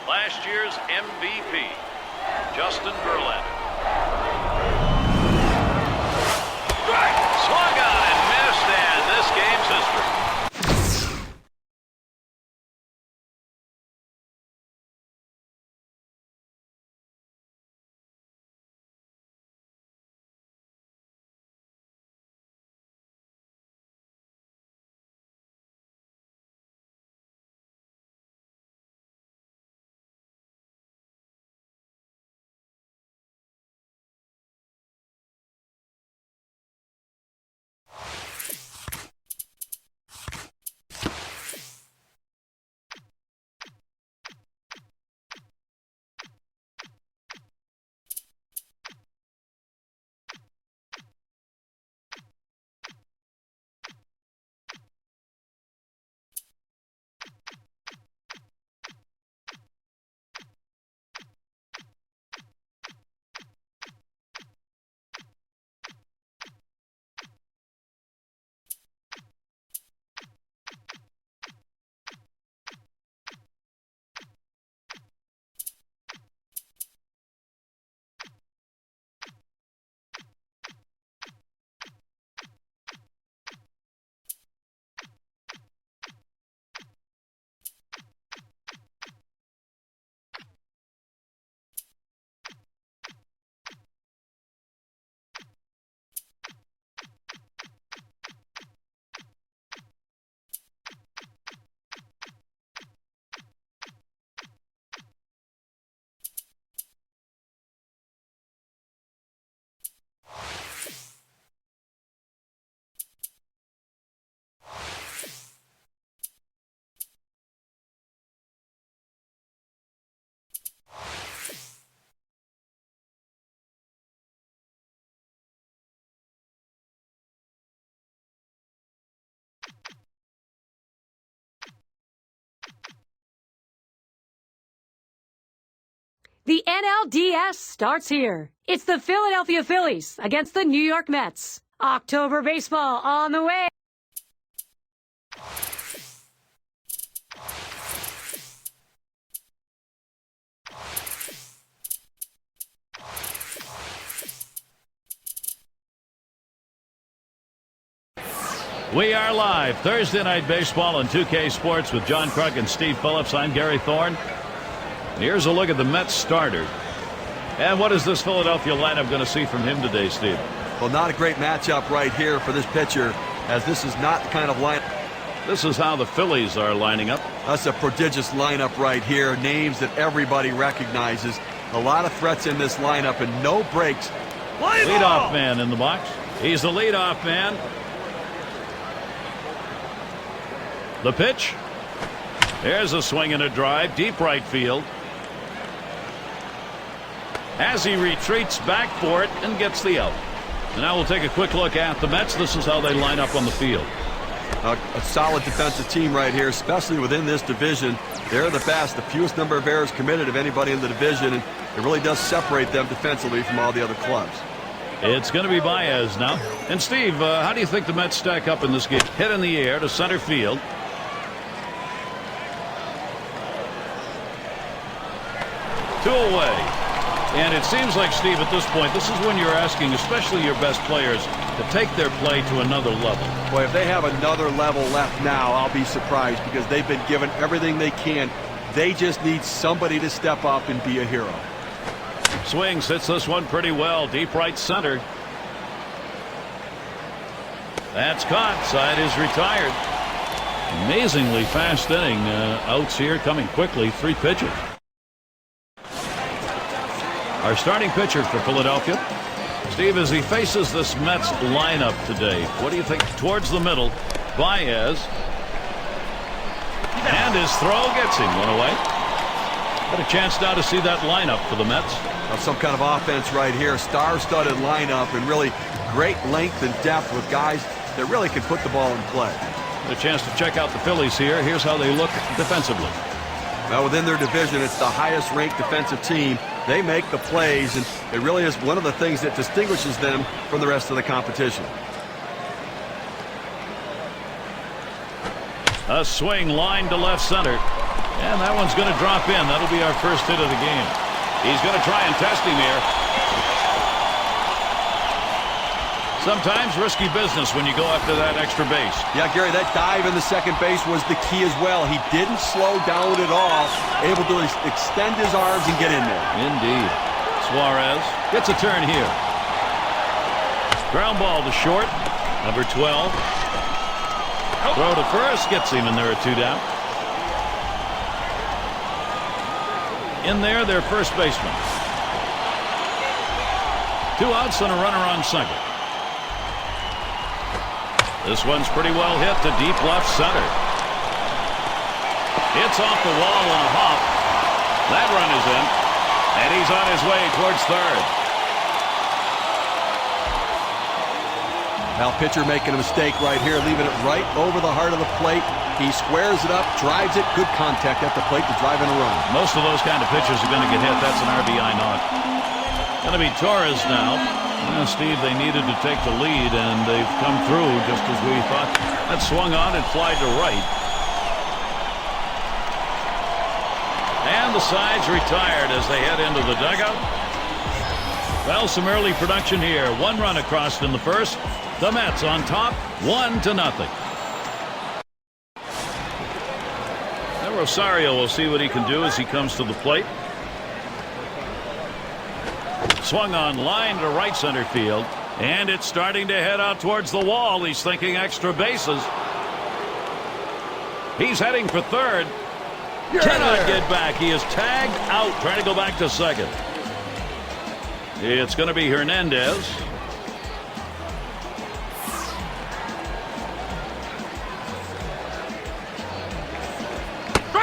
last year's MVP, Justin Verlander. Swung on and missed, and this game's history. The NLDS starts here. It's the Philadelphia Phillies against the New York Mets. October baseball on the way. We are live Thursday Night Baseball on 2K Sports with John Kruk and Steve Phillips. I'm Gary Thorne. Here's a look at the Mets starter. And what is this Philadelphia lineup going to see from him today, Steve? Well, not a great matchup right here for this pitcher, as this is not the kind of line. This is how the Phillies are lining up. That's a prodigious lineup right here. Names that everybody recognizes. A lot of threats in this lineup and no breaks. Leadoff man in the box. He's the leadoff man. The pitch. There's a swing and a drive, deep right field. As he retreats back for it and gets the out. And now we'll take a quick look at the Mets. This is how they line up on the field. A solid defensive team right here, especially within this division. They're the best, the fewest number of errors committed of anybody in the division, and it really does separate them defensively from all the other clubs. It's going to be Baez now. And Steve, how do you think the Mets stack up in this game? Hit in the air to center field. Two away. And it seems like, Steve, at this point, this is when you're asking, especially your best players, to take their play to another level. Boy, if they have another level left now, I'll be surprised, because they've been given everything they can. They just need somebody to step up and be a hero. Swings, hits this one pretty well. Deep right center. That's caught. Side is retired. Amazingly fast inning. Outs here coming quickly. 3 pitches. Our starting pitcher for Philadelphia, Steve, as he faces this Mets lineup today, what do you think? Towards the middle, Baez, and his throw gets him one away. Got a chance now to see that lineup for the Mets. Some kind of offense right here, star-studded lineup, and really great length and depth with guys that really can put the ball in play. Got a chance to check out the Phillies here. Here's how they look defensively. Now, within their division, it's the highest-ranked defensive team. They make the plays, and it really is one of the things that distinguishes them from the rest of the competition. A swing line to left center. And that one's going to drop in. That'll be our first hit of the game. He's going to try and test him here. Sometimes risky business when you go after that extra base. Yeah, Gary, that dive in the second base was the key as well. He didn't slow down at all, able to extend his arms and get in there. Indeed. Suarez gets a turn here. Ground ball to short. Number 12. Throw to first. Gets him, and there are 2 down. In there, their first baseman. 2 outs and a runner on second. This one's pretty well hit to deep left center. It's off the wall on a hop. That run is in, and he's on his way towards third. Now pitcher making a mistake right here, leaving it right over the heart of the plate. He squares it up, drives it, good contact at the plate to drive in a run. Most of those kind of pitchers are going to get hit. That's an RBI knock. Going to be Torres now. Well, Steve, they needed to take the lead, and they've come through just as we thought. That swung on and flied to right. And the side's retired as they head into the dugout. Well, some early production here. 1 run across in the first. The Mets on top, 1-0. Now Rosario will see what he can do as he comes to the plate. Swung on line to right center field, and it's starting to head out towards the wall. He's thinking extra bases. He's heading for third. Cannot get back. He is tagged out, trying to go back to second. It's going to be Hernandez.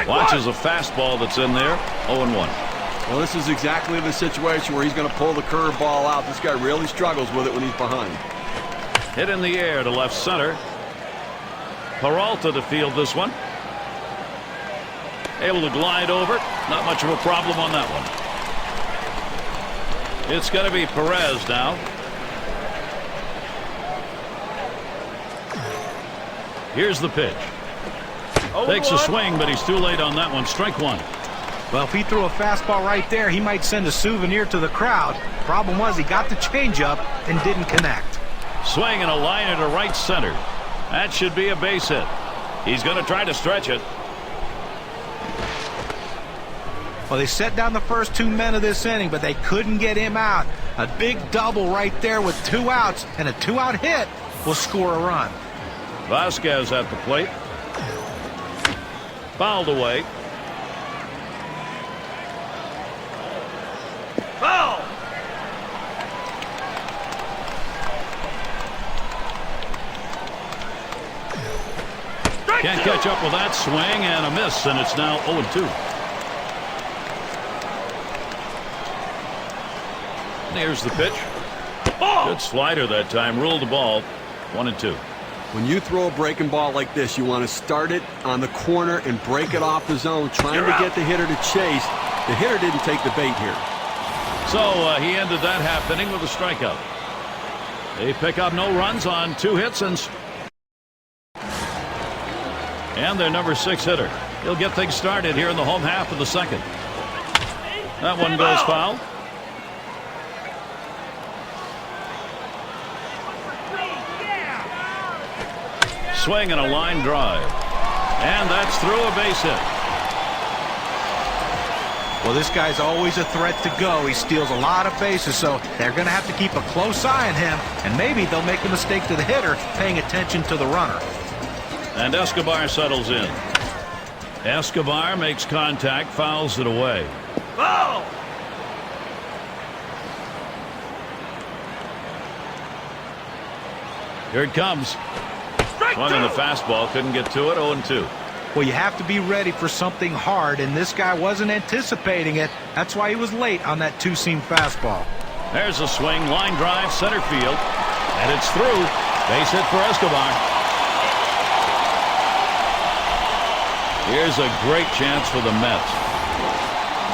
Watches a fastball that's in there. 0-1. Well, this is exactly the situation where he's going to pull the curveball out. This guy really struggles with it when he's behind. Hit in the air to left center. Peralta to field this one. Able to glide over. Not much of a problem on that one. It's going to be Perez now. Here's the pitch. Takes a swing, but he's too late on that one. Strike 1. Well, if he threw a fastball right there, he might send a souvenir to the crowd. Problem was he got the changeup and didn't connect. Swing and a liner to right center. That should be a base hit. He's going to try to stretch it. Well, they set down the first 2 men of this inning, but they couldn't get him out. A big double right there with 2 outs, and a 2-out hit will score a run. Vasquez at the plate. Fouled away. Foul! Can't catch up with that swing, and a miss, and it's now 0-2. Here's the pitch. Good slider that time. Ruled the ball. 1-2. When you throw a breaking ball like this, you want to start it on the corner and break it off the zone, trying to get the hitter to chase. The hitter didn't take the bait here. So he ended that half inning with a strikeout. They pick up no runs on 2 hits and their number 6 hitter. He'll get things started here in the home half of the second. That one goes foul. Swing and a line drive. And that's through a base hit. Well, this guy's always a threat to go. He steals a lot of bases, so they're going to have to keep a close eye on him. And maybe they'll make a mistake to the hitter, paying attention to the runner. And Escobar settles in. Escobar makes contact, fouls it away. Foul! Here it comes. Swung on the fastball, couldn't get to it. 0-2. Well, you have to be ready for something hard, and this guy wasn't anticipating it. That's why he was late on that 2-seam fastball. There's a swing, line drive, center field, and it's through. Base hit for Escobar. Here's a great chance for the Mets.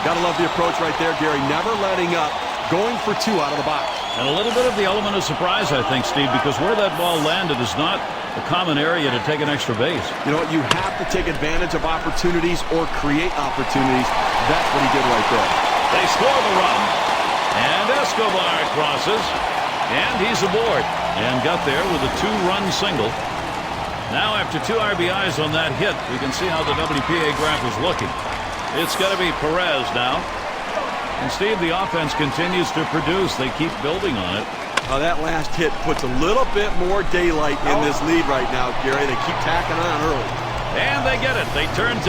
Gotta love the approach right there, Gary. Never letting up, going for 2 out of the box. And a little bit of the element of surprise, I think, Steve, because where that ball landed is not a common area to take an extra base. You know what? You have to take advantage of opportunities or create opportunities. That's what he did right there. They score the run. And Escobar crosses. And he's aboard. And got there with a 2-run single. Now after 2 RBIs on that hit, we can see how the WPA graph is looking. It's going to be Perez now. And Steve, the offense continues to produce. They keep building on it. That last hit puts a little bit more daylight in this lead right now, Gary. They keep tacking on early. And they get it. They turn 2.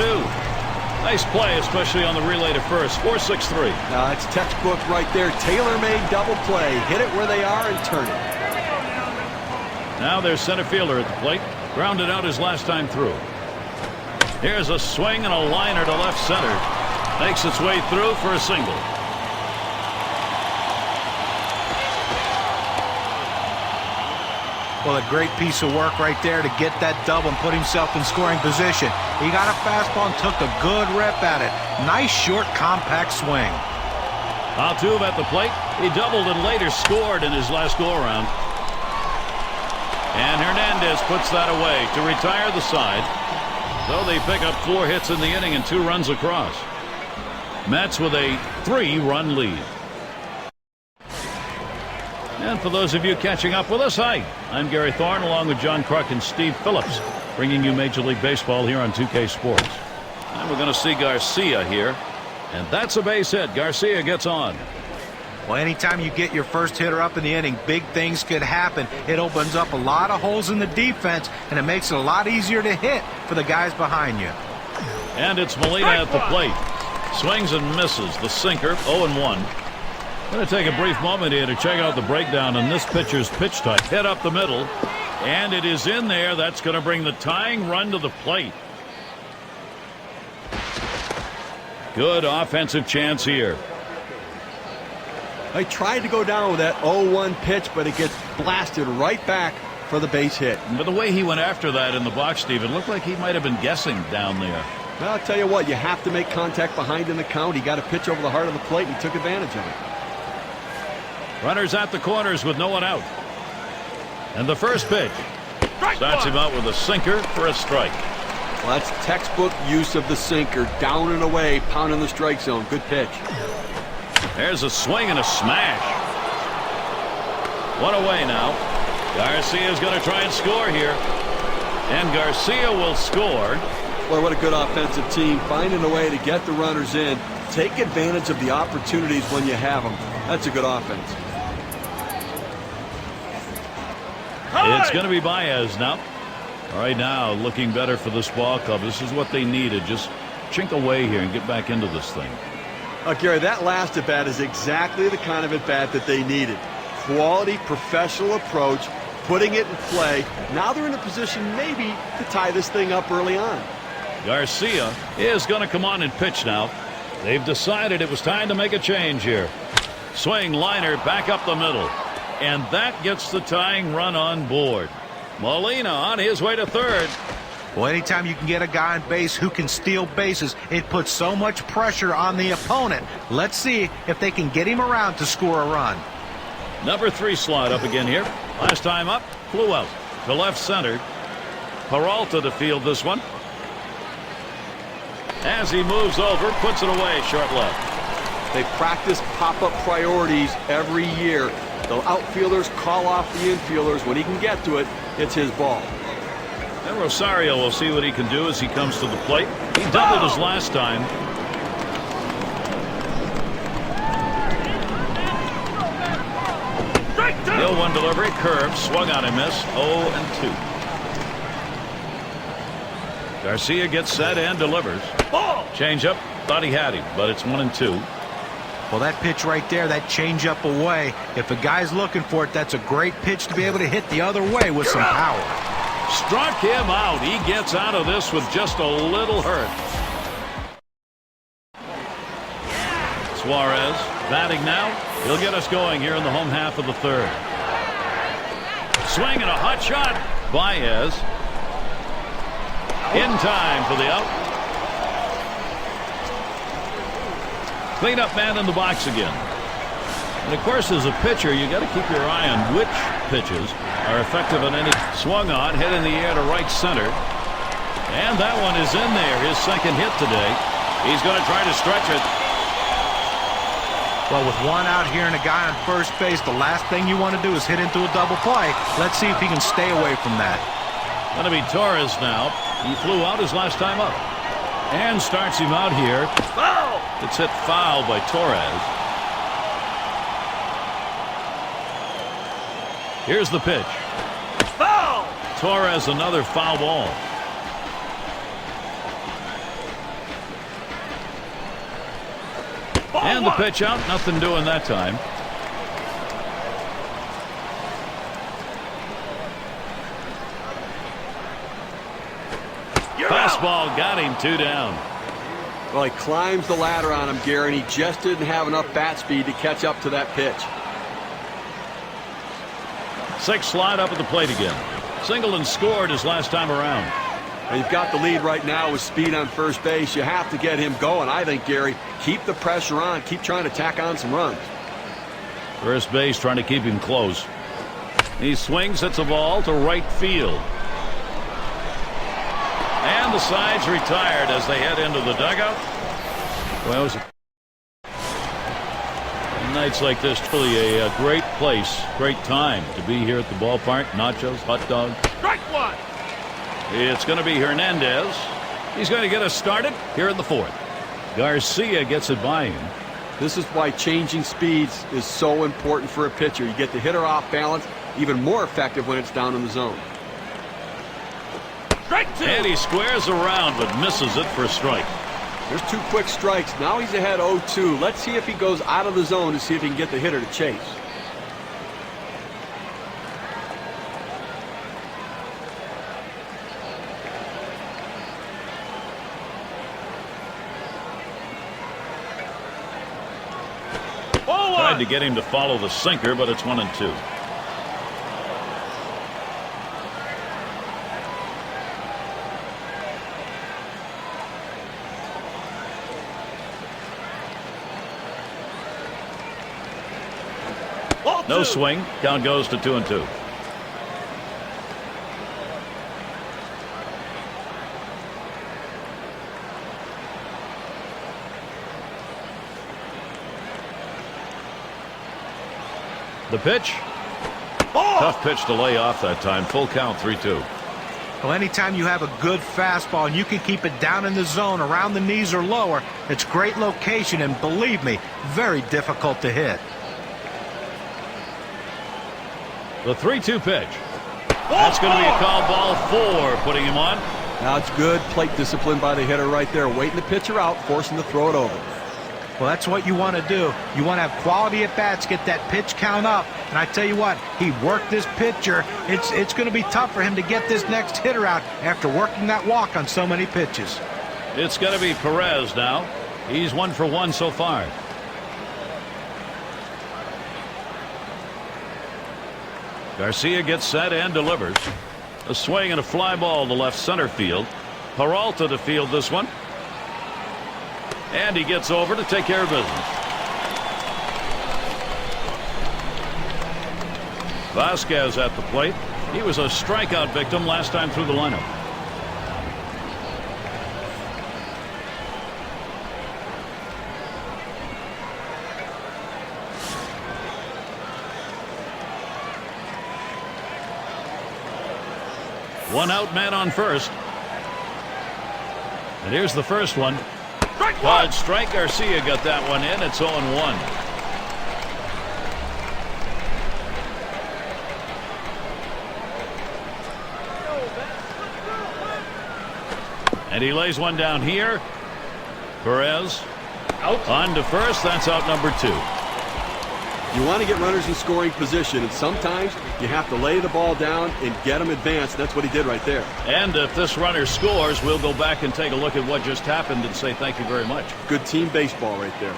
Nice play, especially on the relay to first. 4-6-3. Now, it's textbook right there. Tailor-made double play. Hit it where they are and turn it. Now there's center fielder at the plate. Grounded out his last time through. Here's a swing and a liner to left center. Makes its way through for a single. Well, a great piece of work right there to get that double and put himself in scoring position. He got a fastball and took a good rip at it. Nice, short, compact swing. Altuve at the plate. He doubled and later scored in his last go-around. And Hernandez puts that away to retire the side. So they pick up 4 hits in the inning and 2 runs across. Mets with a 3-run lead. And for those of you catching up with us, hi, I'm Gary Thorne along with John Kruk and Steve Phillips, bringing you Major League Baseball here on 2K Sports. And we're going to see Garcia here, and that's a base hit. Garcia gets on. Well, anytime you get your first hitter up in the inning, big things could happen. It opens up a lot of holes in the defense, and it makes it a lot easier to hit for the guys behind you. And it's Molina at the plate. Swings and misses. The sinker, 0-1. Going to take a brief moment here to check out the breakdown on this pitcher's pitch type. Hit up the middle, and it is in there. That's going to bring the tying run to the plate. Good offensive chance here. I tried to go down with that 0-1 pitch, but it gets blasted right back for the base hit. But the way he went after that in the box, Steve, it looked like he might have been guessing down there. Well, I'll tell you what, you have to make contact behind in the count. He got a pitch over the heart of the plate, and he took advantage of it. Runners at the corners with no one out. And the first pitch starts him out with a sinker for a strike. Well, that's textbook use of the sinker. Down and away, pounding the strike zone. Good pitch. There's a swing and a smash. One away now. Garcia's going to try and score here. And Garcia will score. Boy, what a good offensive team. Finding a way to get the runners in. Take advantage of the opportunities when you have them. That's a good offense. It's going to be Baez now. Right now, looking better for this ball club. This is what they needed. Just chink away here and get back into this thing. Gary, that last at-bat is exactly the kind of at-bat that they needed. Quality, professional approach, putting it in play. Now they're in a position maybe to tie this thing up early on. Garcia is going to come on and pitch now. They've decided it was time to make a change here. Swing, liner, back up the middle. And that gets the tying run on board. Molina on his way to third. Well, anytime you can get a guy on base who can steal bases, it puts so much pressure on the opponent. Let's see if they can get him around to score a run. Number 3 slot up again here. Last time up, flew out to left center. Peralta to field this one. As he moves over, puts it away, short left. They practice pop-up priorities every year. The outfielders call off the infielders. When he can get to it, it's his ball. And Rosario will see what he can do as he comes to the plate. He doubled his last time. The 0-1 delivery, curve, swung on and missed. 0-2. Garcia gets set and delivers. Changeup, thought he had him, but it's 1-2. Well, that pitch right there, that changeup away, if a guy's looking for it, that's a great pitch to be able to hit the other way with some power. Struck him out. He gets out of this with just a little hurt. Suarez batting now. He'll get us going here in the home half of the third. Swing and a hot shot. Baez in time for the out. Cleanup man in the box again. And of course, as a pitcher, you got to keep your eye on which pitches are effective in any swung on, hit in the air to right center. And that one is in there, his second hit today. He's going to try to stretch it. Well, with one out here and a guy on first base, the last thing you want to do is hit into a double play. Let's see if he can stay away from that. Going to be Torres now. He flew out his last time up. And starts him out here. Foul! It's hit foul by Torres. Here's the pitch. Foul! Torres, another foul ball. And the pitch out. Nothing doing that time. Fastball got him, 2 down. Well, he climbs the ladder on him, Gary, and he just didn't have enough bat speed to catch up to that pitch. 6 slide up at the plate again. Singled and scored his last time around. And you've got the lead right now with speed on first base. You have to get him going, I think, Gary. Keep the pressure on. Keep trying to tack on some runs. First base trying to keep him close. He swings, hits a ball to right field. And the side's retired as they head into the dugout. Well, it was nights like this, really a great place, great time to be here at the ballpark. Nachos, hot dogs. Strike one. It's going to be Hernandez. He's going to get us started here in the 4th. Garcia gets it by him. This is why changing speeds is so important for a pitcher. You get the hitter off balance, even more effective when it's down in the zone. Strike 2. And he squares around but misses it for a strike. There's 2 quick strikes. Now he's ahead 0-2. Let's see if he goes out of the zone to see if he can get the hitter to chase. Tried to get him to follow the sinker, but it's 1-2. No swing. Count goes to 2-2. The pitch. Tough pitch to lay off that time. Full count, 3-2. Well, anytime you have a good fastball and you can keep it down in the zone around the knees or lower, it's great location and, believe me, very difficult to hit. The 3-2 pitch. That's going to be a call, ball 4, putting him on. Now it's good plate discipline by the hitter right there, waiting the pitcher out, forcing to throw it over. Well, that's what you want to do. You want to have quality at bats, get that pitch count up. And I tell you what, he worked this pitcher. It's going to be tough for him to get this next hitter out after working that walk on so many pitches. It's going to be Perez now. He's 1 for 1 so far. Garcia gets set and delivers. A swing and a fly ball to left center field. Peralta to field this one. And he gets over to take care of business. Vasquez at the plate. He was a strikeout victim last time through the lineup. One out, man on first. And here's the first one. Called strike. Garcia got that one in. It's 0-1. And he lays one down here. Perez out on to first. That's out number 2. You want to get runners in scoring position, and sometimes you have to lay the ball down and get them advanced. That's what he did right there. And if this runner scores, we'll go back and take a look at what just happened and say thank you very much. Good team baseball right there.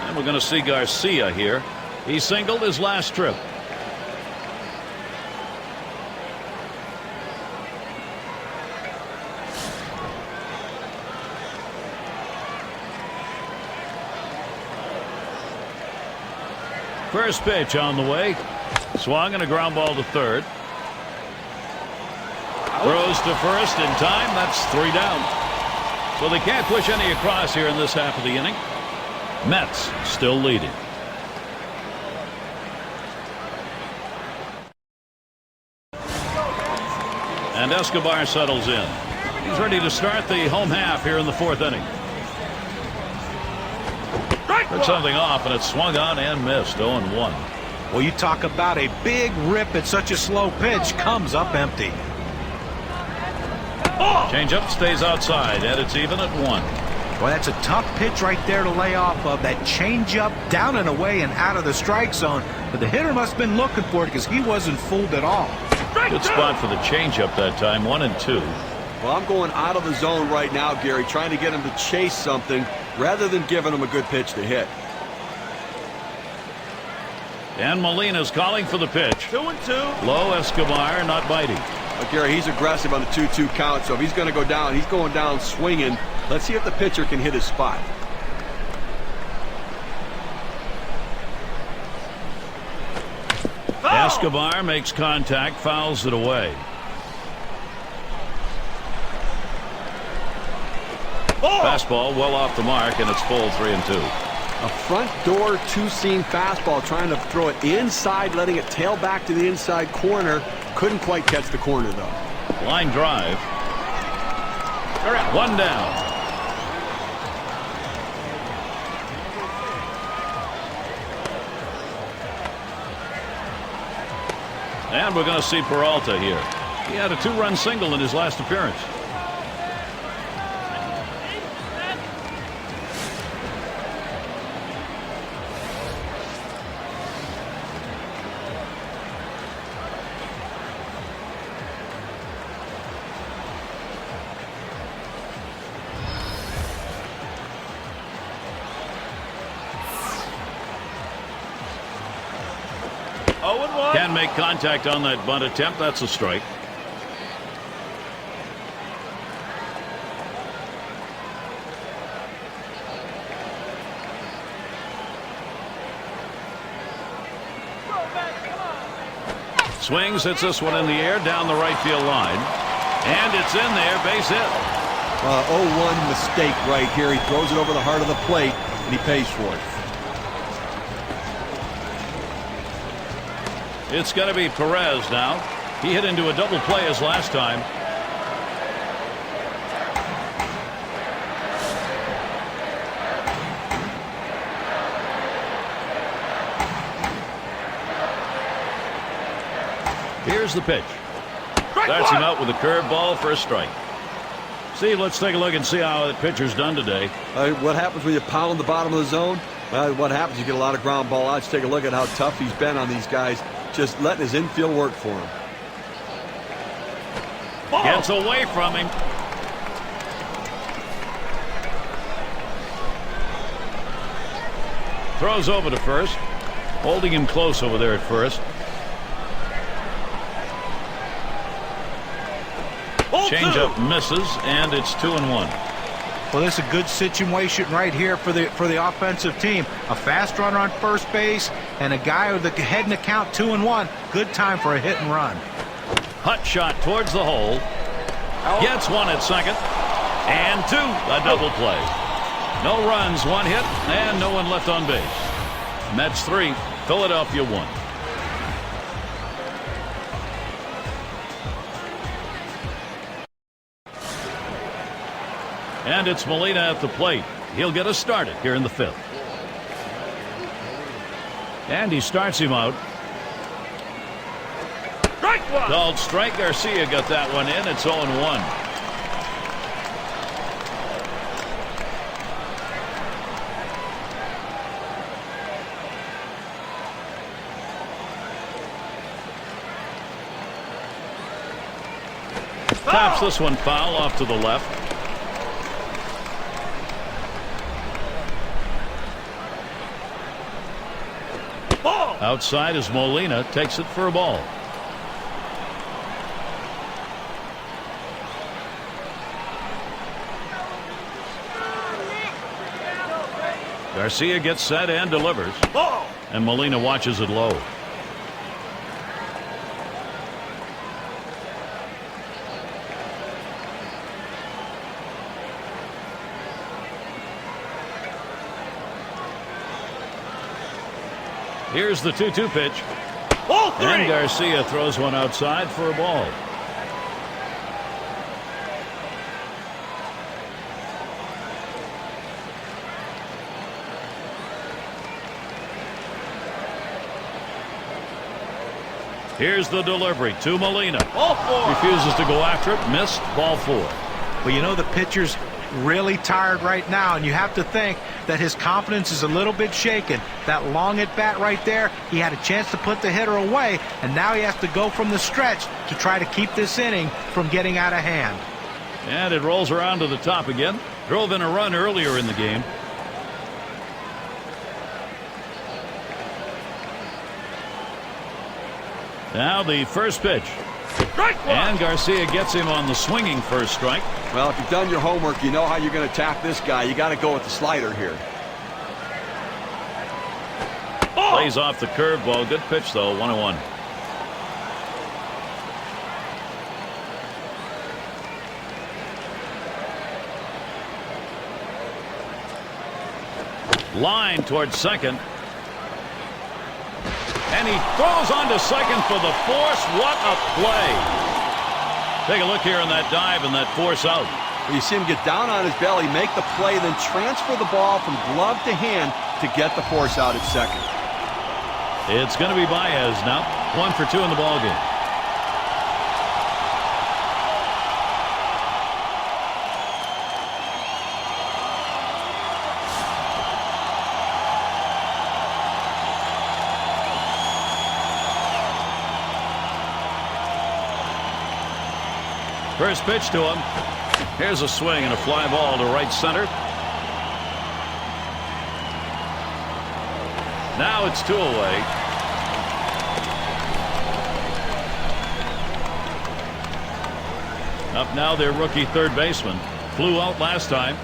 And we're going to see Garcia here. He singled his last trip. First pitch on the way. Swung and a ground ball to third. Throws to first in time. That's 3 down. So they can't push any across here in this half of the inning. Mets still leading. And Escobar settles in. He's ready to start the home half here in the 4th inning. Took something off, and it swung on and missed. 0-1. Well, you talk about a big rip at such a slow pitch. Comes up empty. Changeup stays outside, and it's even at 1. Well, that's a tough pitch right there to lay off of. That changeup down and away and out of the strike zone. But the hitter must have been looking for it because he wasn't fooled at all. Good spot for the changeup that time. 1-2. Well, I'm going out of the zone right now, Gary, trying to get him to chase something rather than giving him a good pitch to hit. And Molina's calling for the pitch. 2-2. Low. Escobar not biting. But Gary, he's aggressive on the 2-2 count, so if he's going to go down, he's going down swinging. Let's see if the pitcher can hit his spot. Escobar makes contact, fouls it away. Fastball well off the mark, and it's full. 3-2. A front door two-seam fastball, trying to throw it inside, letting it tail back to the inside corner. Couldn't quite catch the corner, though. Line drive. 1 down. And we're going to see Peralta here. He had a 2-run single in his last appearance. Can make contact on that bunt attempt. That's a strike. Swings, hits this one in the air down the right field line. And it's in there, base hit. 0-1 mistake right here. He throws it over the heart of the plate, and he pays for it. It's going to be Perez now. He hit into a double play as last time. Here's the pitch. Starts him out with a curveball for a strike. Steve, let's take a look and see how the pitcher's done today. What happens when you pound the bottom of the zone? What happens? You get a lot of ground ball outs. Take a look at how tough he's been on these guys. Just letting his infield work for him. Gets away from him. Throws over to first. Holding him close over there at first. Changeup misses, and it's 2-1. Well, this is a good situation right here for the offensive team. A fast runner on first base and a guy with the head in the count 2-1. Good time for a hit and run. Hot shot towards the hole. Gets one at second. And 2. A double play. No runs, 1 hit, and no one left on base. Mets 3, Philadelphia 1. And it's Molina at the plate. He'll get us started here in the 5th. And he starts him out. Called strike. Garcia got that one in. It's 0-1. Taps this one foul off to the left. Outside as Molina takes it for a ball. Garcia gets set and delivers. And Molina watches it low. Here's the 2-2 pitch. Ball 3. And Garcia throws one outside for a ball. Here's the delivery to Molina. Ball 4. Refuses to go after it. Missed. Ball 4. Well, you know the pitcher's really tired right now, and you have to think that his confidence is a little bit shaken. That long at bat right there, he had a chance to put the hitter away, and now he has to go from the stretch to try to keep this inning from getting out of hand. And it rolls around to the top again. Drove in a run earlier in the game. Now the first pitch. And Garcia gets him on the swinging first strike. Well, if you've done your homework, you know how you're going to attack this guy. You got to go with the slider here. Plays off the curveball. Good pitch, though. 1-1. Line towards second. And he throws on to second for the force. What a play. Take a look here on that dive and that force out. You see him get down on his belly, make the play, then transfer the ball from glove to hand to get the force out at second. It's going to be Baez now. 1 for 2 in the ballgame. First pitch to him. Here's a swing and a fly ball to right center. Now it's 2 away. Up now their rookie third baseman. Flew out last time.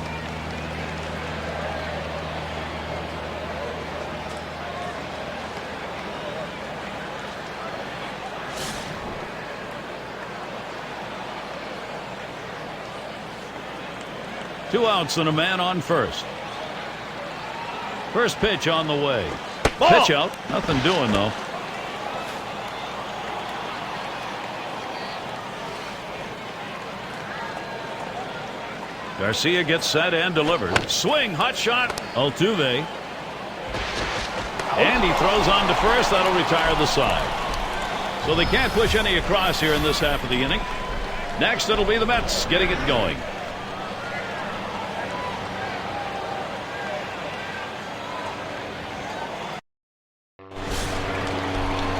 Two outs and a man on first. First pitch on the way. Ball. Pitch out. Nothing doing, though. Garcia gets set and delivered. Swing. Hot shot. Altuve. And he throws on to first. That'll retire the side. So they can't push any across here in this half of the inning. Next, it'll be the Mets getting it going.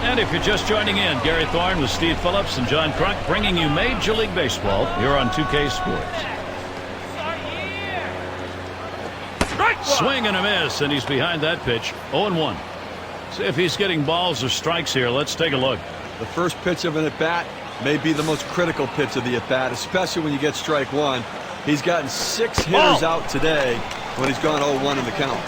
And if you're just joining in, Gary Thorne with Steve Phillips and John Krunk bringing you Major League Baseball here on 2K Sports. Swing and a miss, and he's behind that pitch. 0-1. See if he's getting balls or strikes here. Let's take a look. The first pitch of an at-bat may be the most critical pitch of the at-bat, especially when you get strike one. He's gotten 6 hitters out today when he's gone 0-1 in the count.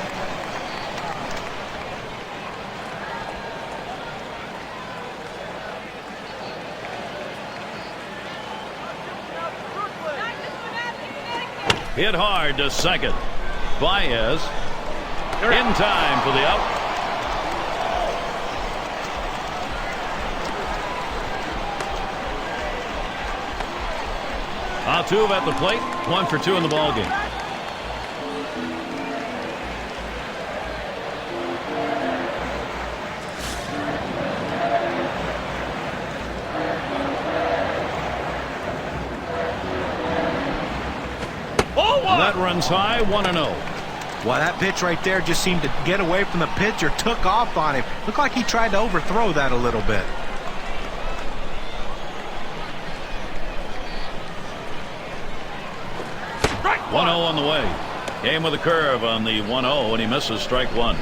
Hit hard to second. Baez in time for the out. Altuve at the plate. 1 for 2 in the ballgame. That runs high. 1-0. Well, that pitch right there just seemed to get away from the pitcher, took off on him. Looked like he tried to overthrow that a little bit. Right. 1-0 on the way. Came with a curve on the 1-0, and he misses strike one.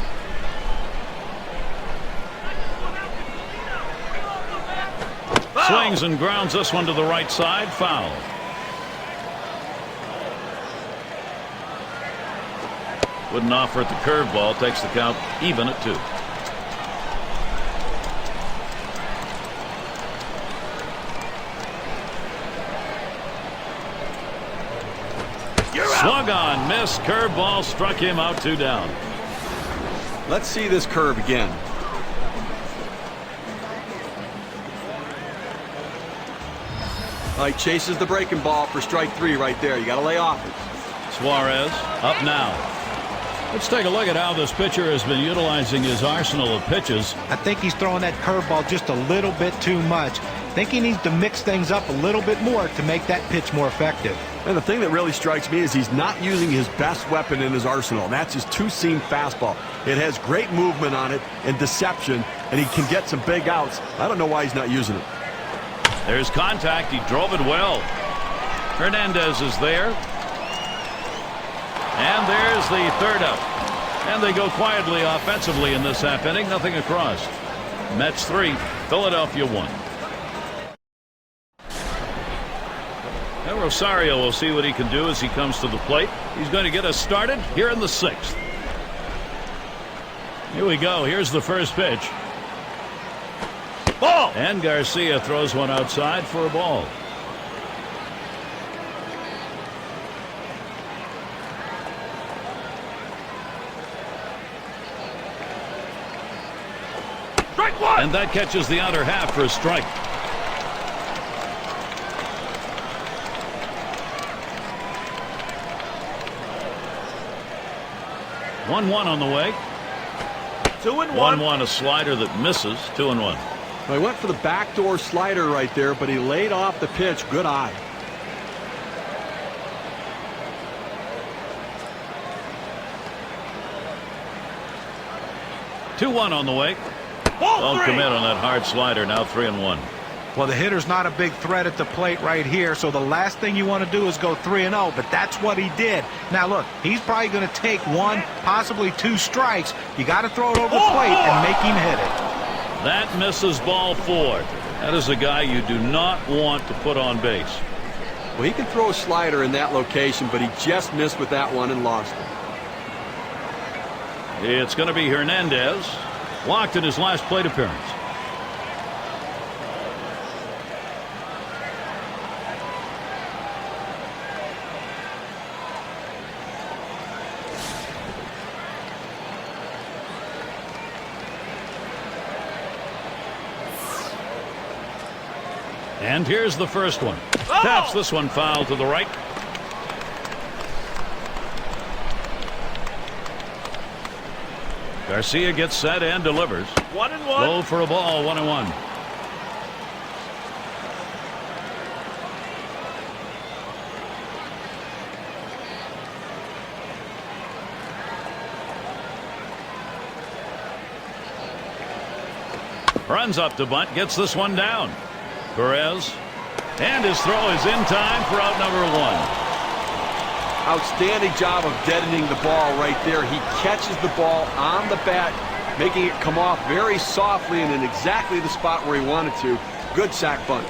Swings and grounds this one to the right side. Foul. Wouldn't offer at the curveball. Takes the count even at 2. Swung on, missed. Curveball struck him out. 2 down. Let's see this curve again. He chases the breaking ball for strike 3 right there. You got to lay off it. Suarez up now. Let's take a look at how this pitcher has been utilizing his arsenal of pitches. I think he's throwing that curveball just a little bit too much. I think he needs to mix things up a little bit more to make that pitch more effective. And the thing that really strikes me is he's not using his best weapon in his arsenal. And that's his two-seam fastball. It has great movement on it and deception, and he can get some big outs. I don't know why he's not using it. There's contact. He drove it well. Hernandez is there. And there's the third out. And they go quietly offensively in this half inning. Nothing across. Mets 3, Philadelphia 1. And Rosario will see what he can do as he comes to the plate. He's going to get us started here in the 6th. Here we go. Here's the first pitch. Ball! And Garcia throws one outside for a ball. Strike 1! And that catches the outer half for a strike. One on the way. 2-1. 1-1, a slider that misses. 2-1. Well, he went for the backdoor slider right there, but he laid off the pitch. Good eye. Two one on the way. Don't commit on that hard slider. Now 3-1. Well, the hitter's not a big threat at the plate right here, so the last thing you want to do is go 3-0, but that's what he did. Now, look, he's probably going to take 1, possibly 2 strikes. You got to throw it over the plate and make him hit it. That misses ball 4. That is a guy you do not want to put on base. Well, he can throw a slider in that location, but he just missed with that one and lost it. It's going to be Hernandez. Walked in his last plate appearance. And here's the first one. Taps this one foul to the right. Garcia gets set and delivers. 1-1. Low for a ball. 1-1. Runs up to bunt. Gets this one down. Perez, and his throw is in time for out number 1. Outstanding job of deadening the ball right there. He catches the ball on the bat, making it come off very softly and in exactly the spot where he wanted to. Good sac bunt.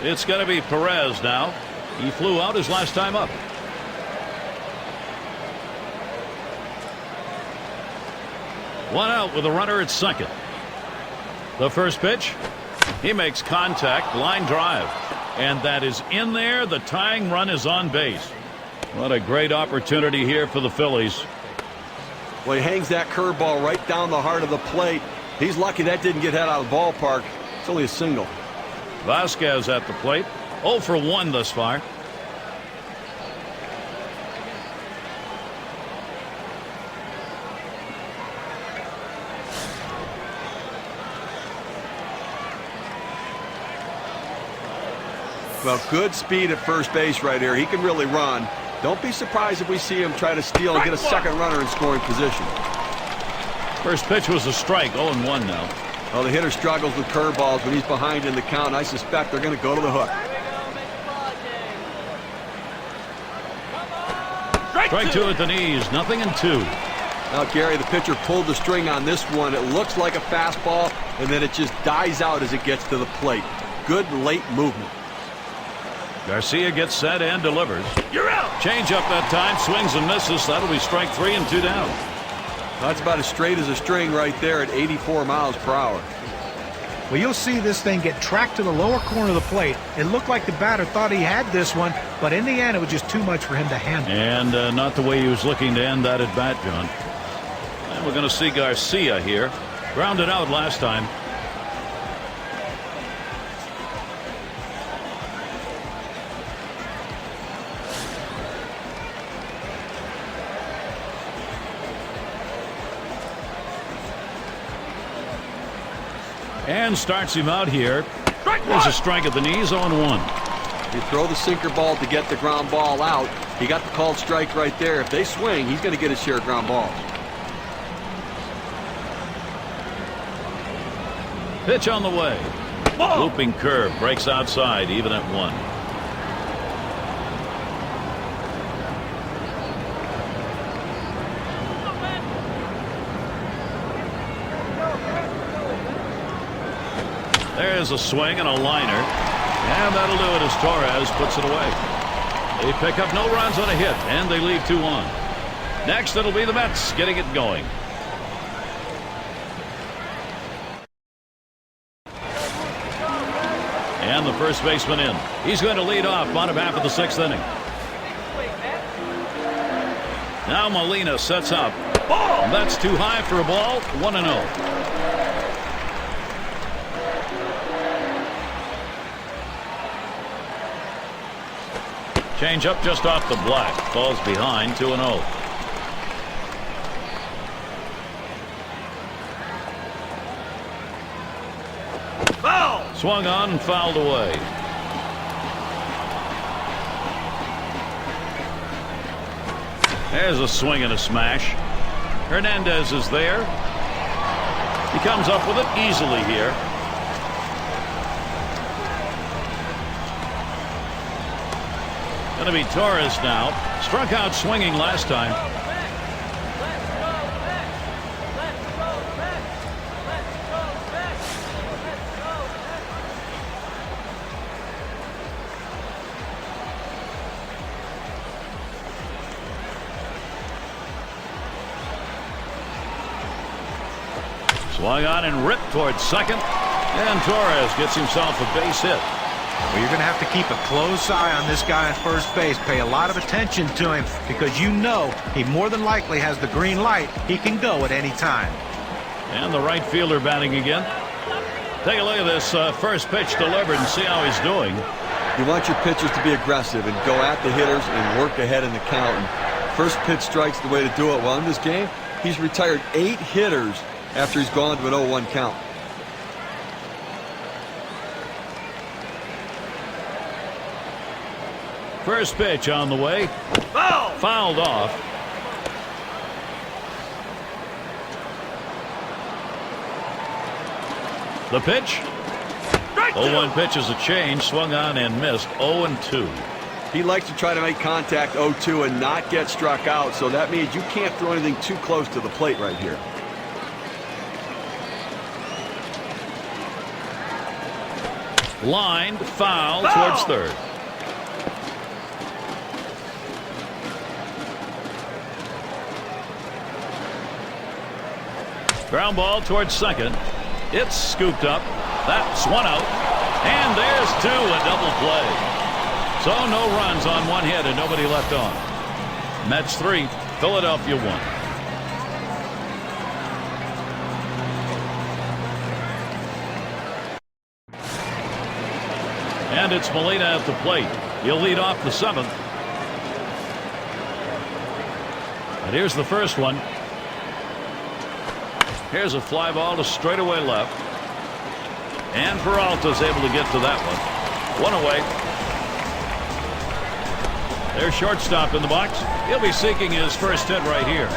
It's going to be Perez now. He flew out his last time up. One out with a runner at second. The first pitch. He makes contact, line drive, and that is in there. The tying run is on base. What a great opportunity here for the Phillies. Well, he hangs that curveball right down the heart of the plate. He's lucky that didn't get hit out of the ballpark. It's only a single. Vasquez at the plate. 0 for 1 thus far. Well, good speed at first base right here. He can really run. Don't be surprised if we see him try to steal and get a second runner in scoring position. First pitch was a strike. 0-1 now. Well, the hitter struggles with curveballs when he's behind in the count. I suspect they're going to go to the hook. Strike 2 at the knees. 0-2. Now, Gary, the pitcher pulled the string on this one. It looks like a fastball, and then it just dies out as it gets to the plate. Good late movement. Garcia gets set and delivers. You're out. Change up that time. Swings and misses. That'll be strike 3 and 2 down. That's about as straight as a string right there at 84 miles per hour. Well, you'll see this thing get tracked to the lower corner of the plate. It looked like the batter thought he had this one, but in the end, it was just too much for him to handle. And not the way he was looking to end that at bat, John. And we're going to see Garcia here. Grounded out last time. And starts him out here. There's a strike at the knees, 0-1. You throw the sinker ball to get the ground ball out. He got the called strike right there. If they swing, he's going to get his share of ground balls. Pitch on the way. Looping curve breaks outside, even at 1. There's a swing and a liner. And that'll do it as Torres puts it away. They pick up no runs on a hit, and they leave 2 on. Next, it'll be the Mets getting it going. And the first baseman in. He's going to lead off bottom half of the 6th inning. Now Molina sets up. That's too high for a ball. 1-0. Change up just off the black. Falls behind 2-0. Foul! Swung on and fouled away. There's a swing and a smash. Hernandez is there. He comes up with it easily here. Going to be Torres now. Struck out swinging last time. Swung on and ripped towards second. And Torres gets himself a base hit. Well, you're going to have to keep a close eye on this guy at first base. Pay a lot of attention to him because you know he more than likely has the green light. He can go at any time. And the right fielder batting again. Take a look at this first pitch delivered and see how he's doing. You want your pitchers to be aggressive and go at the hitters and work ahead in the count. And first pitch strike's the way to do it. Well, in this game, he's retired 8 hitters after he's gone to an 0-1 count. First pitch on the way. Fouled off. The pitch. 0-1 pitch is a change. Swung on and missed. 0-2. He likes to try to make contact 0-2 and not get struck out, so that means you can't throw anything too close to the plate right here. Lined foul towards third. Ground ball towards second. It's scooped up. That's 1 out. And there's 2, a double play. So no runs on 1 hit and nobody left on. Mets 3, Philadelphia 1. And it's Molina at the plate. He'll lead off the 7th. And here's the first one. Here's a fly ball to straightaway left. And Peralta's able to get to that one. 1 away. There's shortstop in the box. He'll be seeking his first hit right here.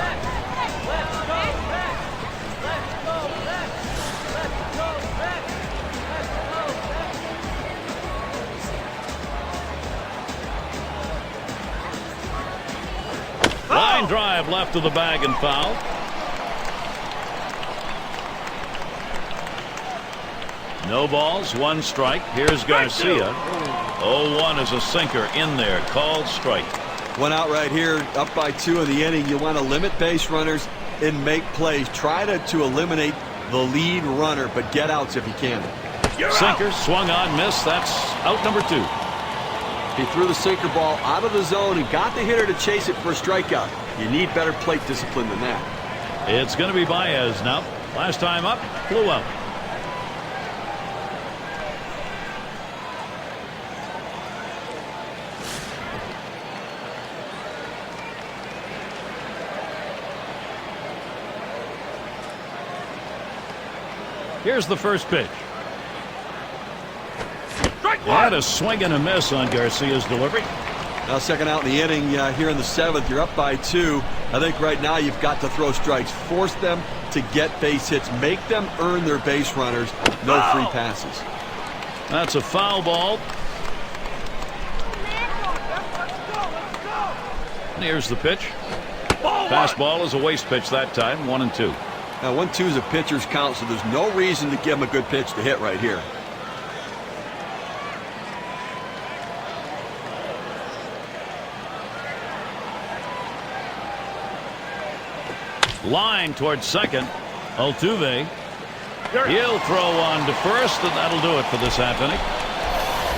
Line drive left of the bag and foul. No balls, 1 strike. Here's Garcia. 0-1 is a sinker in there. Called strike. 1 out right here, up by 2 in the inning. You want to limit base runners and make plays. Try to eliminate the lead runner, but get outs if you can. Sinker swung on, missed. That's out number 2. He threw the sinker ball out of the zone and got the hitter to chase it for a strikeout. You need better plate discipline than that. It's going to be Baez now. Last time up, flew out. Here's the first pitch. And a swing and a miss on Garcia's delivery. Now second out in the inning here in the 7th. You're up by 2. I think right now you've got to throw strikes. Force them to get base hits. Make them earn their base runners. No free passes. That's a foul ball. And here's the pitch. Fastball is a waste pitch that time. 1-2. Now 1-2 is a pitcher's count, so there's no reason to give him a good pitch to hit right here. Line towards second. Altuve. He'll throw on to first, and that'll do it for this half inning.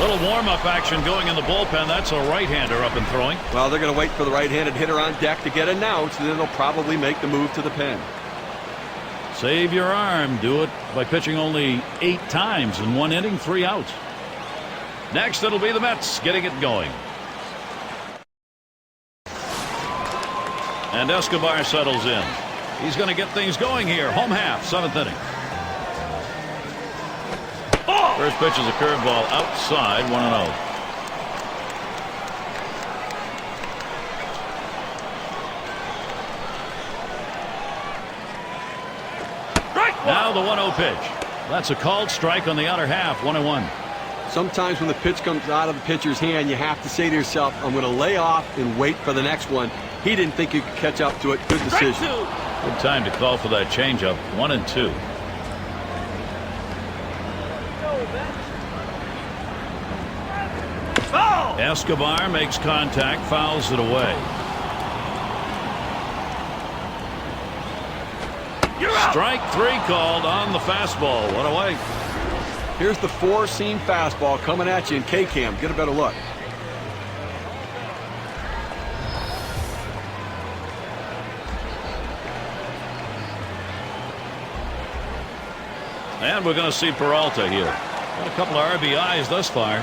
Little warm-up action going in the bullpen. That's a right-hander up and throwing. Well, they're going to wait for the right-handed hitter on deck to get announced, and then they'll probably make the move to the pen. Save your arm. Do it by pitching only 8 times in 1 inning, 3 outs. Next, it'll be the Mets getting it going. And Escobar settles in. He's going to get things going here. Home half, 7th inning. First pitch is a curveball outside, 1-0. Now the 1-0 pitch. That's a called strike on the outer half, 1-1. Sometimes when the pitch comes out of the pitcher's hand, you have to say to yourself, I'm going to lay off and wait for the next one. He didn't think he could catch up to it. Good decision. Good time to call for that changeup. 1-2. Escobar makes contact, fouls it away. Strike 3 called on the fastball. 1 away. Here's the 4-seam fastball coming at you in K-Cam. Get a better look. And we're going to see Peralta here. Got a couple of RBIs thus far.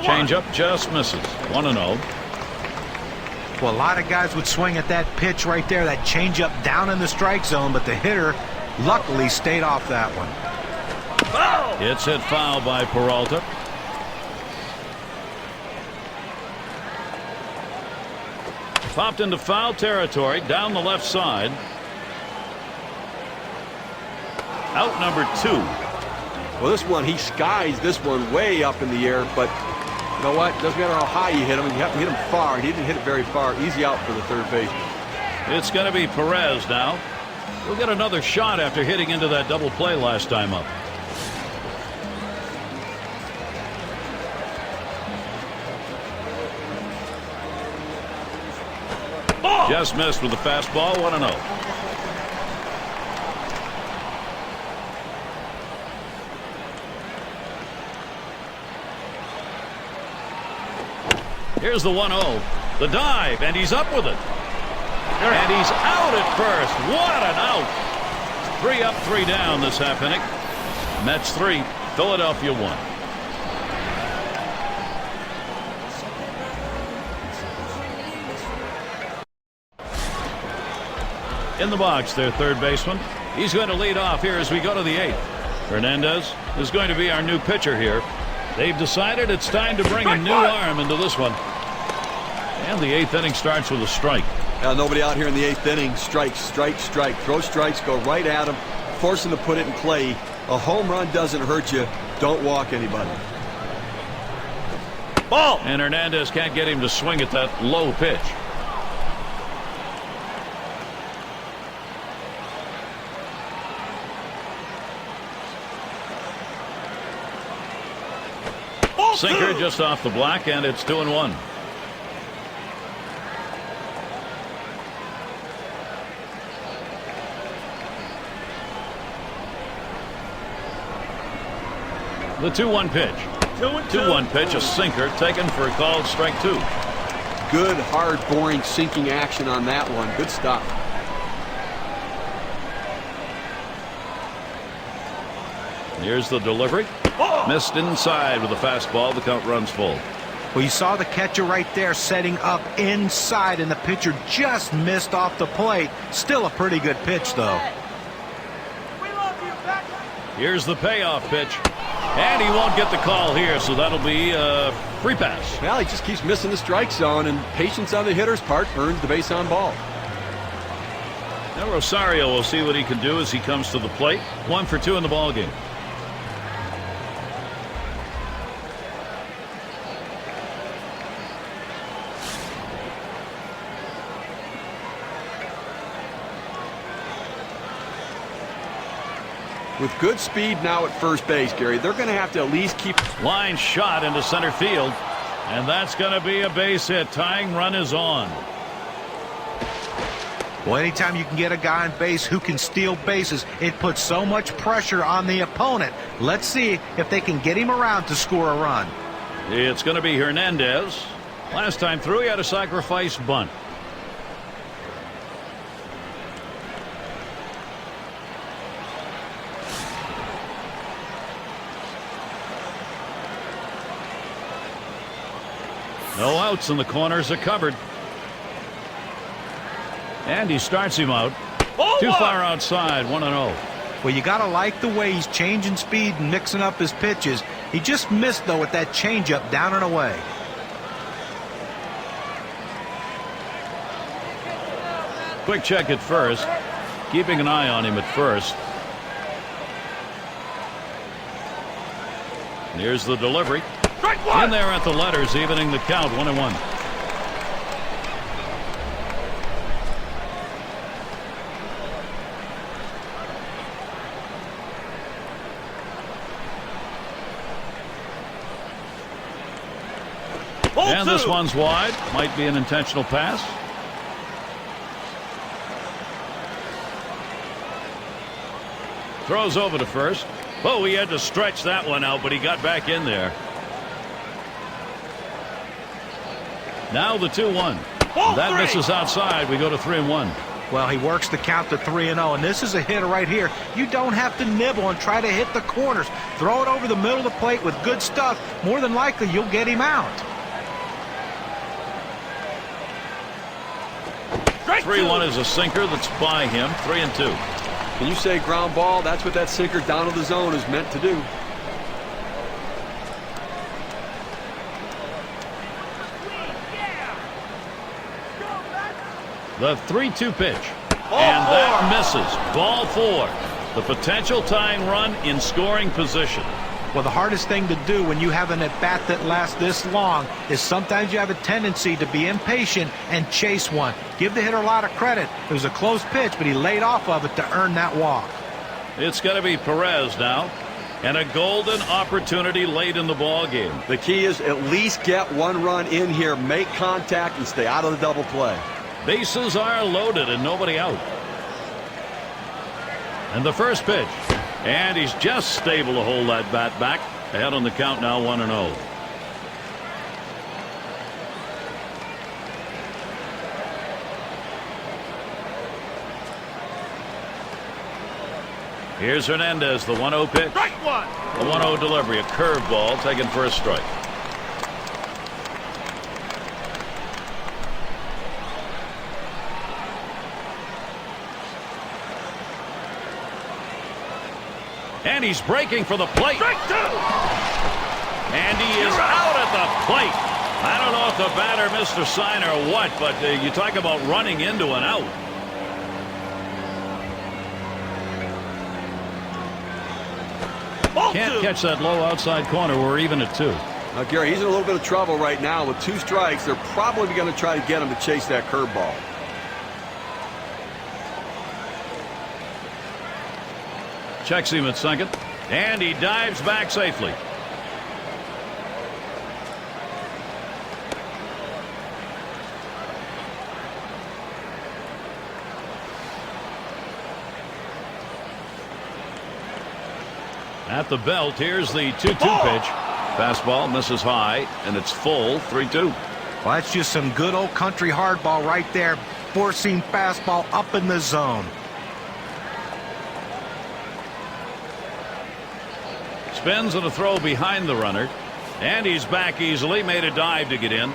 Changeup just misses. 1-0. Well, a lot of guys would swing at that pitch right there, that changeup down in the strike zone, but the hitter luckily stayed off that one. It's hit foul by Peralta. Popped into foul territory down the left side. Out number 2. Well, this one, he skies this one way up in the air, but you know what? Doesn't matter how high you hit him. You have to hit him far, and he didn't hit it very far. Easy out for the third baseman. It's going to be Perez now. He'll get another shot after hitting into that double play last time up. Just missed with the fastball. 1-0. Here's the 1-0. The dive, and he's up with it. And he's out at first. What an out. 3 up, 3 down this half inning. Mets 3, Philadelphia 1. In the box, their third baseman. He's going to lead off here as we go to the 8th. Hernandez is going to be our new pitcher here. They've decided it's time to bring a new arm into this one. And the 8th inning starts with a strike. Nobody out here in the 8th inning. Strike, strike, strike. Throw strikes, go right at him, force him to put it in play. A home run doesn't hurt you. Don't walk anybody. Ball! And Hernandez can't get him to swing at that low pitch. Sinker just off the black, and it's 2-1. The 2-1 pitch. 2-1 pitch, a sinker, taken for a called strike 2. Good, hard, boring, sinking action on that one. Good stuff. Here's the delivery. Missed inside with a fastball. The count runs full. Well, you saw the catcher right there setting up inside, and the pitcher just missed off the plate. Still a pretty good pitch, though. Here's the payoff pitch. And he won't get the call here, so that'll be a free pass. Well, he just keeps missing the strike zone, and patience on the hitter's part earns the base on ball. Now Rosario will see what he can do as he comes to the plate. 1 for 2 in the ball game. With good speed now at first base, Gary, they're going to have to at least keep... Line shot into center field. And that's going to be a base hit. Tying run is on. Well, anytime you can get a guy on base who can steal bases, it puts so much pressure on the opponent. Let's see if they can get him around to score a run. It's going to be Hernandez. Last time through, he had a sacrifice bunt. No outs, and the corners are covered. And he starts him out. Too far outside, 1-0. Well, you got to like the way he's changing speed and mixing up his pitches. He just missed, though, with that changeup down and away. Quick check at first. Keeping an eye on him at first. And here's the delivery. In there at the letters, evening the count, 1-1. And this one's wide. Might be an intentional pass. Throws over to first. Oh, he had to stretch that one out, but he got back in there. Now the 2-1. That misses outside. We go to 3-1. Well, he works the count to 3-0, and this is a hitter right here. You don't have to nibble and try to hit the corners. Throw it over the middle of the plate with good stuff. More than likely, you'll get him out. 3-1 is a sinker that's by him. 3-2. Can you say ground ball? That's what that sinker down to the zone is meant to do. The 3-2 pitch. And that misses. Ball 4. The potential tying run in scoring position. Well, the hardest thing to do when you have an at-bat that lasts this long is sometimes you have a tendency to be impatient and chase one. Give the hitter a lot of credit. It was a close pitch, but he laid off of it to earn that walk. It's going to be Perez now. And a golden opportunity late in the ball game. The key is at least get one run in here, make contact, and stay out of the double play. Bases are loaded and nobody out. And the first pitch. And he's just stable to hold that bat back. Ahead on the count now, 1-0. Here's Hernandez, the 1-0 pitch. Strike one. The 1-0 delivery, a curveball taken for a strike. And he's breaking for the plate. Strike two. And he is out at the plate. I don't know if the batter missed a sign or what, but you talk about running into an out. Can't catch that low outside corner. We're even at 2. Now, Gary, he's in a little bit of trouble right now. With 2 strikes, they're probably going to try to get him to chase that curveball. Checks him at second. And he dives back safely. At the belt, here's the 2-2 pitch. Fastball misses high, and it's full 3-2. Well, that's just some good old country hardball right there. Four-seam fastball up in the zone. Spins and a throw behind the runner. And he's back easily. Made a dive to get in.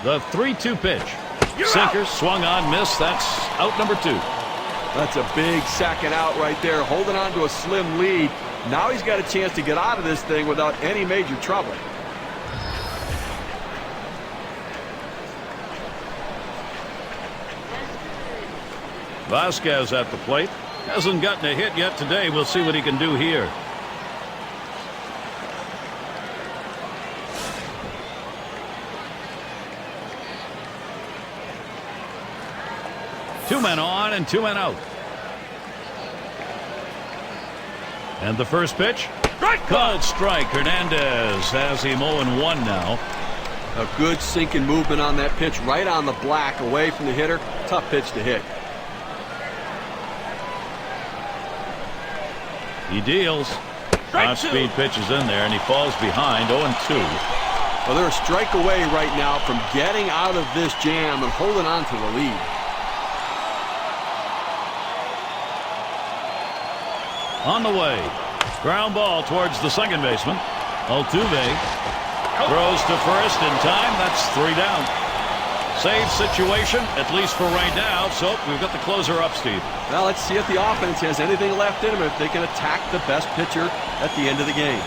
The 3-2 pitch. Sinker swung on, missed. That's out number 2. That's a big second out right there, holding on to a slim lead. Now he's got a chance to get out of this thing without any major trouble. Vasquez at the plate. Hasn't gotten a hit yet today. We'll see what he can do here. Two men on and 2 men out. And the first pitch. Called strike. Hernandez has him 0-1 now. A good sinking movement on that pitch, right on the black, away from the hitter. Tough pitch to hit. He deals. Off-speed pitches in there, and he falls behind 0-2. Well, they're a strike away right now from getting out of this jam and holding on to the lead. On the way. Ground ball towards the second baseman. Altuve throws to first in time. That's 3 down. Save situation, at least for right now. So we've got the closer up, Steve. Well, let's see if the offense has anything left in them, if they can attack the best pitcher at the end of the game.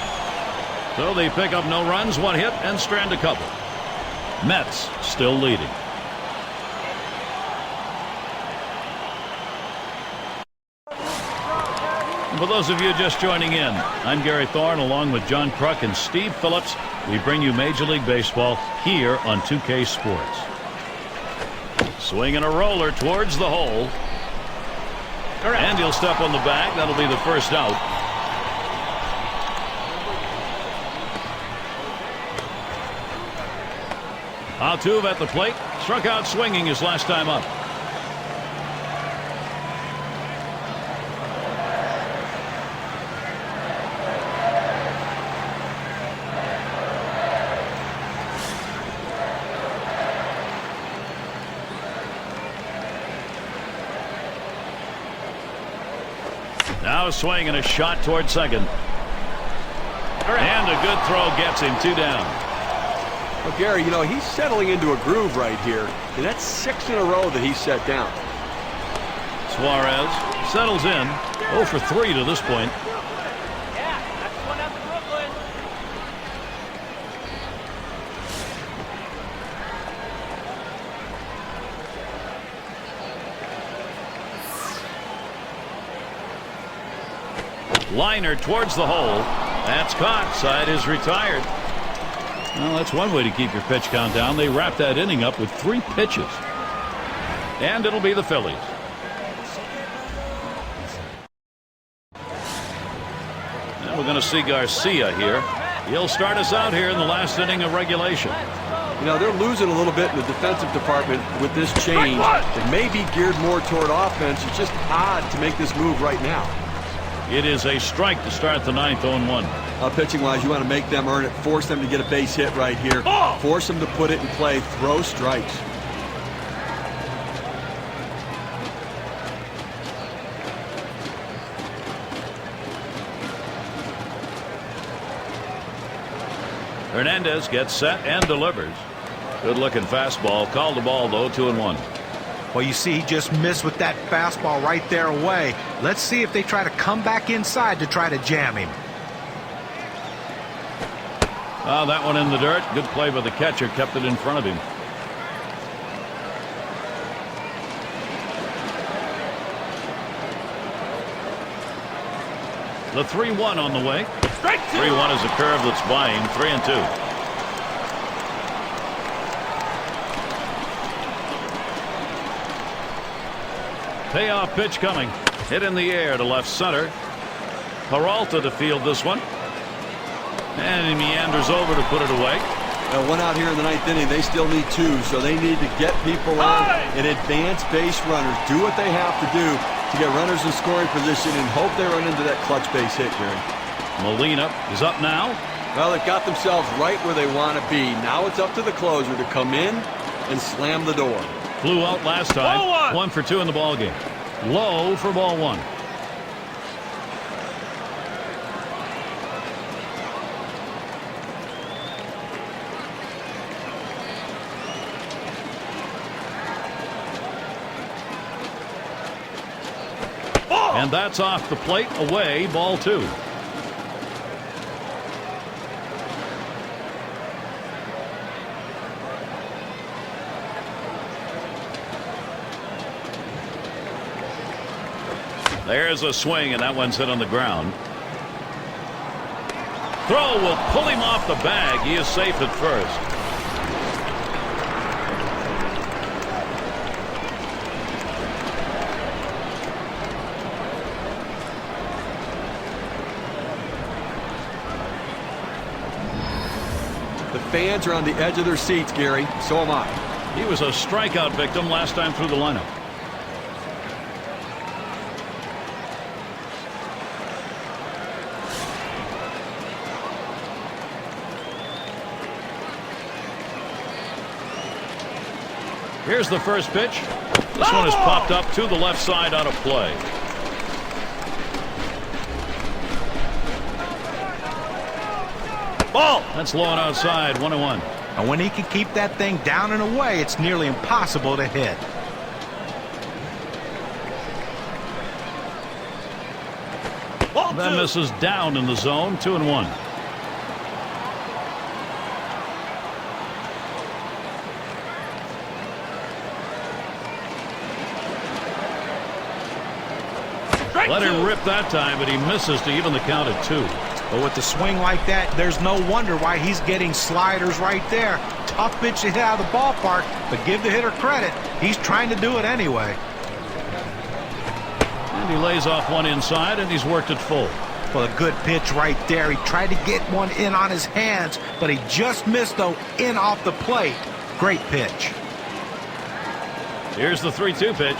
So they pick up no runs, 1 hit, and strand a couple. Mets still leading. And for those of you just joining in, I'm Gary Thorne along with John Kruk and Steve Phillips. We bring you Major League Baseball here on 2K Sports. Swinging a roller towards the hole. And he'll step on the bag. That'll be the first out. Altuve at the plate. Struck out swinging his last time up. Now a swing and a shot toward second. And a good throw gets him 2 down. Well, Gary, you know, he's settling into a groove right here. And that's 6 in a row that he's set down. Suarez settles in. 0 for 3 to this point. Liner towards the hole. That's caught. Side is retired. Well, that's one way to keep your pitch count down. They wrap that inning up with 3 pitches. And it'll be the Phillies. And we're going to see Garcia here. He'll start us out here in the last inning of regulation. You know, they're losing a little bit in the defensive department with this change. It may be geared more toward offense. It's just odd to make this move right now. It is a strike to start the 9th, 0-1. Pitching-wise, you want to make them earn it. Force them to get a base hit right here. Force them to put it in play. Throw strikes. Hernandez gets set and delivers. Good-looking fastball. Called the ball, though, 2-1. Well, you see, he just missed with that fastball right there away. Let's see if they try to come back inside to try to jam him. Oh, that one in the dirt. Good play by the catcher. Kept it in front of him. The 3-1 on the way. 3-1 is a curve that's by him. 3-2. Payoff pitch coming. Hit in the air to left center. Peralta to field this one. And he meanders over to put it away. One out here in the ninth inning. They still need two, so they need to get people on and advance base runners. Do what they have to do to get runners in scoring position and hope they run into that clutch base hit, Gary. Molina is up now. Well, they've got themselves right where they want to be. Now it's up to the closer to come in and slam the door. Flew out last time. Ball 1 for 2 in the ball game. Low for ball 1. And that's off the plate, away, ball 2. There's a swing, and that one's hit on the ground. Throw will pull him off the bag. He is safe at first. The fans are on the edge of their seats, Gary. So am I. He was a strikeout victim last time through the lineup. Here's the first pitch. This one is popped up to the left side out of play. Ball. That's low and outside, 1-1. And when he can keep that thing down and away, it's nearly impossible to hit. Ball That 2. misses down in the zone, 2-1. Let him rip that time, but he misses to even the count at 2. But with the swing like that, there's no wonder why he's getting sliders right there. Tough pitch to hit out of the ballpark, but give the hitter credit. He's trying to do it anyway. And he lays off one inside, and he's worked it full. Well, a good pitch right there. He tried to get one in on his hands, but he just missed, though, in off the plate. Great pitch. Here's the 3-2 pitch.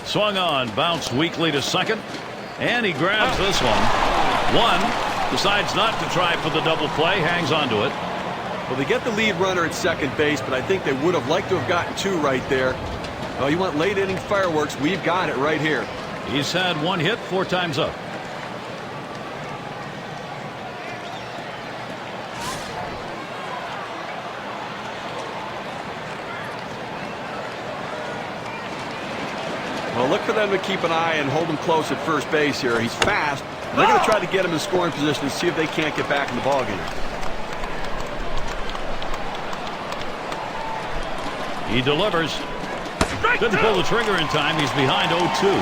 Swung on, bounced weakly to second, and he grabs this one. Decides not to try for the double play, hangs on to it. Well, they get the lead runner at second base, but I think they would have liked to have gotten 2 right there. Well, you want late inning fireworks, we've got it right here. He's had 1 hit 4 times up. Well, look for them to keep an eye and hold him close at first base here. He's fast. They're going to try to get him in scoring position and see if they can't get back in the ballgame. He delivers. Couldn't pull the trigger in time. He's behind 0-2.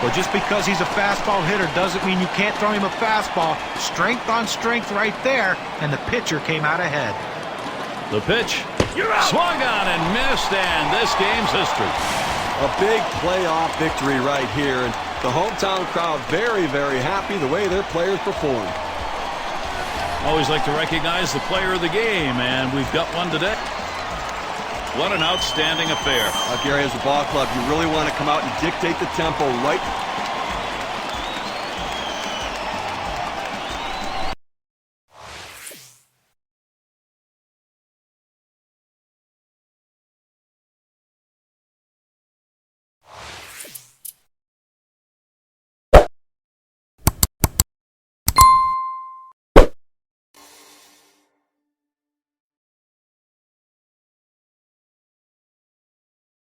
Well, just because he's a fastball hitter doesn't mean you can't throw him a fastball. Strength on strength right there, and the pitcher came out ahead. The pitch. Swung on and missed, and this game's history. A big playoff victory right here, and the hometown crowd very, very happy the way their players performed. Always like to recognize the player of the game, and we've got one today. What an outstanding affair. Gary, as a ball club, you really want to come out and dictate the tempo right